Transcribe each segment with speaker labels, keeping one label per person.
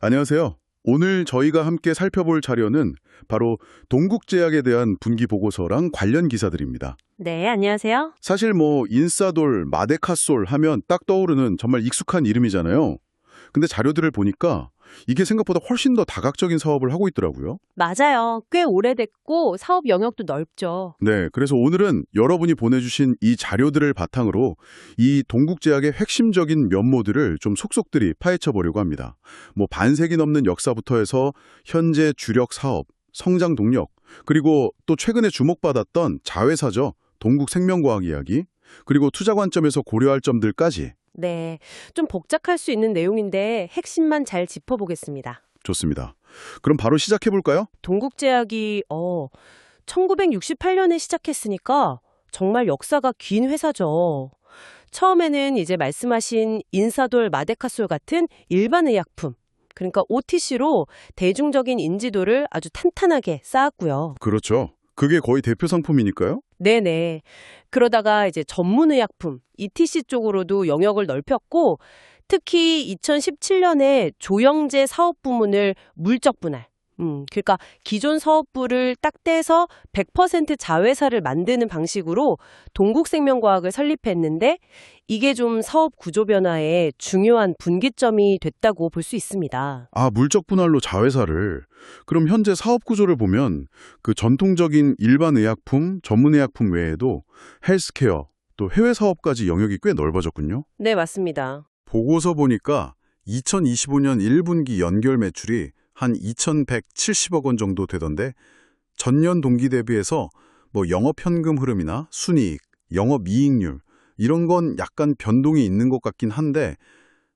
Speaker 1: 안녕하세요. 오늘 저희가 함께 살펴볼 자료는 바로 동국제약에 대한 분기 보고서랑 관련 기사들입니다.
Speaker 2: 네, 안녕하세요.
Speaker 1: 사실 뭐 인사돌, 마데카솔 하면 딱 떠오르는 정말 익숙한 이름이잖아요. 근데 자료들을 보니까 이게 생각보다 훨씬 더 다각적인 사업을 하고 있더라고요.
Speaker 2: 맞아요. 꽤 오래됐고 사업 영역도 넓죠.
Speaker 1: 네, 그래서 오늘은 여러분이 보내주신 이 자료들을 바탕으로 이 동국제약의 핵심적인 면모들을 좀 속속들이 파헤쳐 보려고 합니다. 뭐 반세기 넘는 역사부터 해서 현재 주력 사업, 성장 동력, 그리고 또 최근에 주목받았던 자회사죠. 동국생명과학 이야기, 그리고 투자 관점에서 고려할 점들까지.
Speaker 2: 네, 좀 복잡할 수 있는 내용인데 핵심만 잘 짚어보겠습니다.
Speaker 1: 좋습니다. 그럼 바로 시작해 볼까요?
Speaker 2: 동국제약이 1968년에 시작했으니까 정말 역사가 긴 회사죠. 처음에는 이제 말씀하신 인사돌, 마데카솔 같은 일반 의약품, 그러니까 OTC로 대중적인 인지도를 아주 탄탄하게 쌓았고요.
Speaker 1: 그렇죠. 그게 거의 대표 상품이니까요.
Speaker 2: 네네. 그러다가 이제 전문의약품, ETC 쪽으로도 영역을 넓혔고, 특히 2017년에 조영제 사업 부문을 물적 분할, 그러니까 기존 사업부를 딱 떼서 100% 자회사를 만드는 방식으로 동국생명과학을 설립했는데, 이게 좀 사업 구조 변화에 중요한 분기점이 됐다고 볼 수 있습니다.
Speaker 1: 아, 물적 분할로 자회사를. 그럼 현재 사업 구조를 보면 그 전통적인 일반 의약품, 전문 의약품 외에도 헬스케어, 또 해외 사업까지 영역이 꽤 넓어졌군요.
Speaker 2: 네, 맞습니다.
Speaker 1: 보고서 보니까 2025년 1분기 연결 매출이 한 2,170억 원 정도 되던데 전년 동기 대비해서 뭐 영업 현금 흐름이나 순이익, 영업 이익률 이런 건 약간 변동이 있는 것 같긴 한데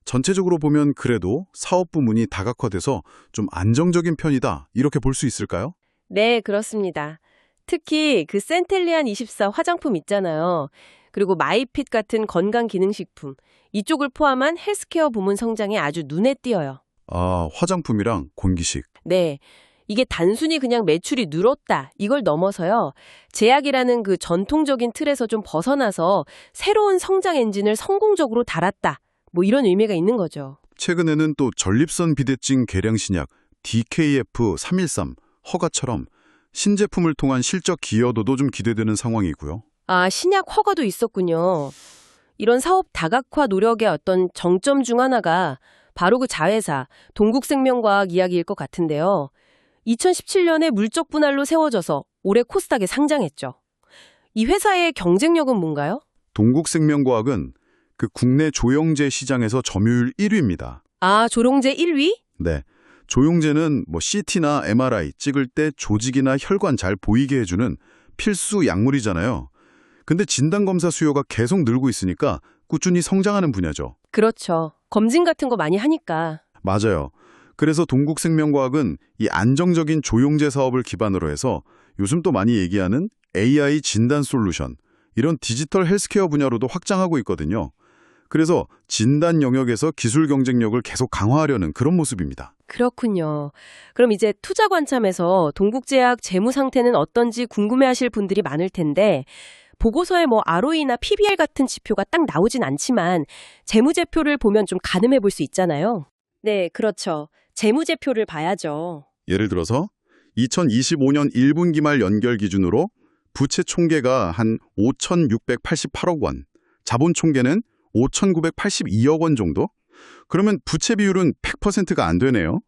Speaker 1: 전체적으로 보면 그래도 사업 부문이 다각화돼서 좀 안정적인 편이다 이렇게 볼 수 있을까요?
Speaker 2: 네, 그렇습니다. 특히 그 센텔리안 24 화장품 있잖아요. 그리고 마이핏 같은 건강기능식품, 이쪽을 포함한 헬스케어 부문 성장에 아주 눈에 띄어요.
Speaker 1: 아, 화장품이랑 공기식.
Speaker 2: 네, 이게 단순히 그냥 매출이 늘었다, 이걸 넘어서요. 제약이라는 그 전통적인 틀에서 좀 벗어나서 새로운 성장 엔진을 성공적으로 달았다. 뭐 이런 의미가 있는 거죠.
Speaker 1: 최근에는 또 전립선 비대증 개량 신약 DKF313 허가처럼 신제품을 통한 실적 기여도도 좀 기대되는 상황이고요.
Speaker 2: 아, 신약 허가도 있었군요. 이런 사업 다각화 노력의 어떤 정점 중 하나가 바로 그 자회사, 동국생명과학 이야기일 것 같은데요. 2017년에 물적 분할로 세워져서 올해 코스닥에 상장했죠. 이 회사의 경쟁력은 뭔가요?
Speaker 1: 동국생명과학은 그 국내 조영제 시장에서 점유율 1위입니다.
Speaker 2: 아, 조롱제 1위?
Speaker 1: 네. 조영제는 뭐 CT나 MRI 찍을 때 조직이나 혈관 잘 보이게 해주는 필수 약물이잖아요. 근데 진단검사 수요가 계속 늘고 있으니까 꾸준히 성장하는 분야죠.
Speaker 2: 그렇죠. 검진 같은 거 많이 하니까.
Speaker 1: 맞아요. 그래서 동국생명과학은 이 안정적인 조영제 사업을 기반으로 해서 요즘 또 많이 얘기하는 AI 진단 솔루션, 이런 디지털 헬스케어 분야로도 확장하고 있거든요. 그래서 진단 영역에서 기술 경쟁력을 계속 강화하려는 그런 모습입니다.
Speaker 2: 그렇군요. 그럼 이제 투자 관점에서 동국제약 재무 상태는 어떤지 궁금해하실 분들이 많을 텐데 보고서에 뭐 ROE나 PBR 같은 지표가 딱 나오진 않지만 재무제표를 보면 좀 가늠해 볼 수 있잖아요. 네, 그렇죠. 재무제표를 봐야죠.
Speaker 1: 예를 들어서 2025년 1분기 말 연결 기준으로 부채 총계가 한 5,688억 원, 자본 총계는 5,982억 원 정도? 그러면 부채 비율은 100%가 안 되네요.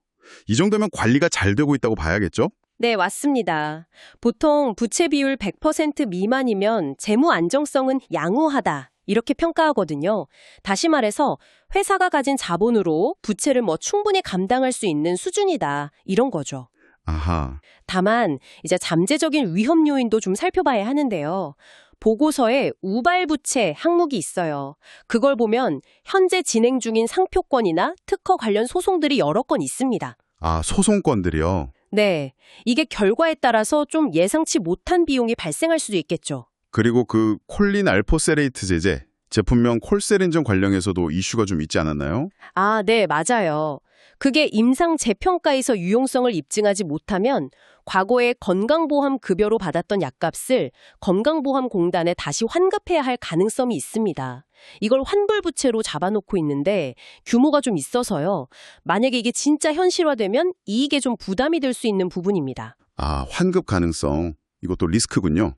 Speaker 1: 이 정도면 관리가 잘 되고 있다고 봐야겠죠?
Speaker 2: 네, 맞습니다. 보통 부채 비율 100% 미만이면 재무 안정성은 양호하다, 이렇게 평가하거든요. 다시 말해서 회사가 가진 자본으로 부채를 뭐 충분히 감당할 수 있는 수준이다, 이런 거죠.
Speaker 1: 아하.
Speaker 2: 다만 이제 잠재적인 위험 요인도 좀 살펴봐야 하는데요. 보고서에 우발부채 항목이 있어요. 그걸 보면 현재 진행 중인 상표권이나 특허 관련 소송들이 여러 건 있습니다.
Speaker 1: 아, 소송권들이요.
Speaker 2: 네, 이게 결과에 따라서 좀 예상치 못한 비용이 발생할 수도 있겠죠.
Speaker 1: 그리고 그 콜린 알포세레이트 제제, 제품명 콜세린전 관련해서도 이슈가 좀 있지 않았나요?
Speaker 2: 아, 네, 맞아요. 그게 임상 재평가에서 유용성을 입증하지 못하면 과거에 건강보험 급여로 받았던 약값을 건강보험공단에 다시 환급해야 할 가능성이 있습니다. 이걸 환불부채로 잡아놓고 있는데 규모가 좀 있어서요. 만약에 이게 진짜 현실화되면 이익에 좀 부담이 될 수 있는 부분입니다.
Speaker 3: 아, 환급 가능성. 이것도 리스크군요.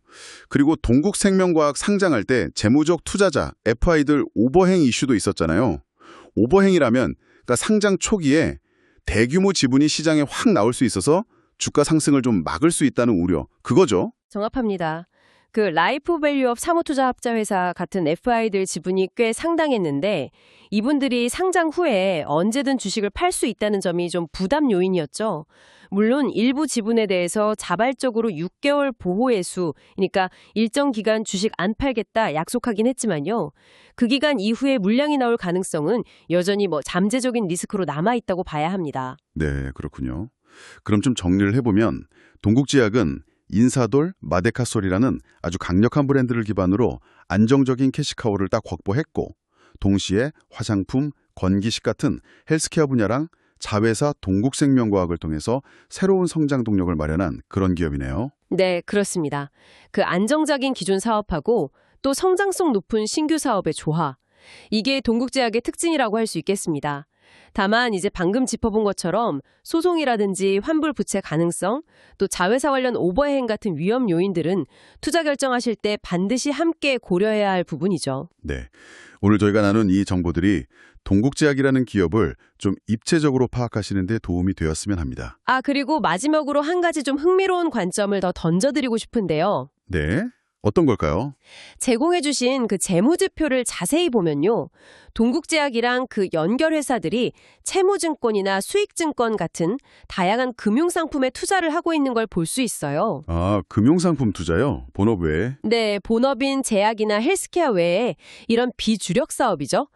Speaker 3: 그리고 동국생명과학 상장할 때 재무적 투자자, FI들 오버행 이슈도 있었잖아요. 오버행이라면 그러니까 상장 초기에 대규모 지분이 시장에 확 나올 수 있어서 주가 상승을 좀 막을 수 있다는 우려. 그거죠?
Speaker 2: 정확합니다. 그 라이프 밸류업 사모투자합자회사 같은 FI들 지분이 꽤 상당했는데 이분들이 상장 후에 언제든 주식을 팔 수 있다는 점이 좀 부담 요인이었죠. 물론 일부 지분에 대해서 자발적으로 6개월 보호해수, 그러니까 일정 기간 주식 안 팔겠다 약속하긴 했지만요. 그 기간 이후에 물량이 나올 가능성은 여전히 잠재적인 리스크로 남아있다고 봐야 합니다.
Speaker 3: 네, 그렇군요. 그럼 좀 정리를 해보면 동국제약은 인사돌, 마데카솔이라는 아주 강력한 브랜드를 기반으로 안정적인 캐시카우를 딱 확보했고 동시에 화장품, 건기식 같은 헬스케어 분야랑 자회사 동국생명과학을 통해서 새로운 성장 동력을 마련한 그런 기업이네요.
Speaker 2: 네, 그렇습니다. 그 안정적인 기존 사업하고 또 성장성 높은 신규 사업의 조화. 이게 동국제약의 특징이라고 할 수 있겠습니다. 다만 이제 방금 짚어본 것처럼 소송이라든지 환불 부채 가능성, 또 자회사 관련 오버행 같은 위험 요인들은 투자 결정하실 때 반드시 함께 고려해야 할 부분이죠.
Speaker 3: 네, 오늘 저희가 나눈 이 정보들이 동국제약이라는 기업을 좀 입체적으로 파악하시는 데 도움이 되었으면 합니다.
Speaker 2: 아, 그리고 마지막으로 한 가지 좀 흥미로운 관점을 더 던져드리고 싶은데요.
Speaker 3: 네, 어떤 걸까요?
Speaker 2: 제공해주신 그 재무제표를 자세히 보면요. 동국제약이랑 그 연결회사들이 채무증권이나 수익증권 같은 다양한 금융상품에 투자를 하고 있는 걸 볼 수 있어요.
Speaker 3: 아, 금융상품 투자요? 본업 외에?
Speaker 2: 네, 본업인 제약이나 헬스케어 외에 이런 비주력 사업이죠.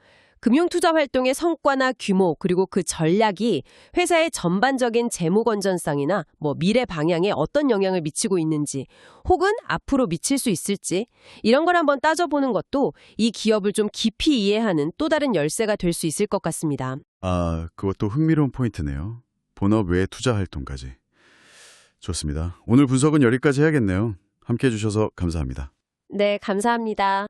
Speaker 2: 금융투자 활동의 성과나 규모 그리고 그 전략이 회사의 전반적인 재무 건전성이나 미래 방향에 어떤 영향을 미치고 있는지 혹은 앞으로 미칠 수 있을지 이런 걸 한번 따져보는 것도 이 기업을 좀 깊이 이해하는 또 다른 열쇠가 될 수 있을 것 같습니다.
Speaker 3: 아, 그것도 흥미로운 포인트네요. 본업 외 투자 활동까지. 좋습니다. 오늘 분석은 여기까지 해야겠네요. 함께해 주셔서 감사합니다.
Speaker 2: 네, 감사합니다.